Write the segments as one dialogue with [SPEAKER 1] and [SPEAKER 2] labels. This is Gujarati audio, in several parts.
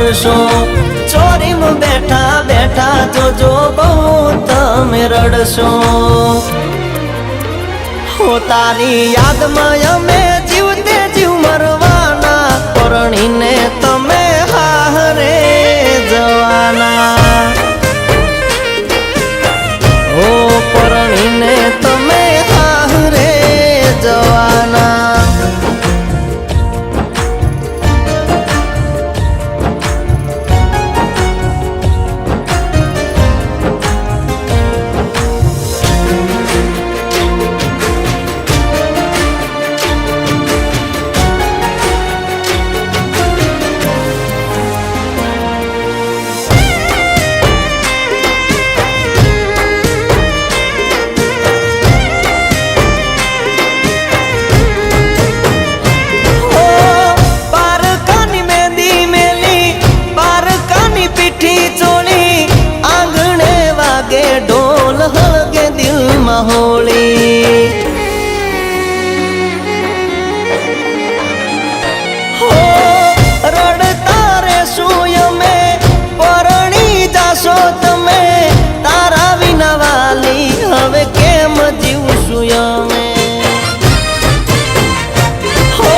[SPEAKER 1] રડશો ચોરીમાં બેઠા બેઠા જોજો બહુ તમે રડશો હો તારી યાદમાં અમે જીવતે જીવ મરવાના પરણીને તમે હારે જવાના ઓ પરણીને તમે હારે જવાના ढोल हलगे दिल महोली हो रड़ता रे सूय में परणी जाशो तमे तारा विना वाली हवे केम जीवशुय में हो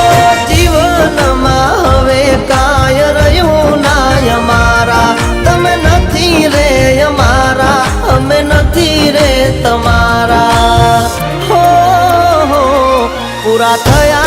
[SPEAKER 1] जीवन में हवे काय रह्યું ना અમારા તમે નથી રે અમારા અમે નથી રે તમારા હો પૂરા થયા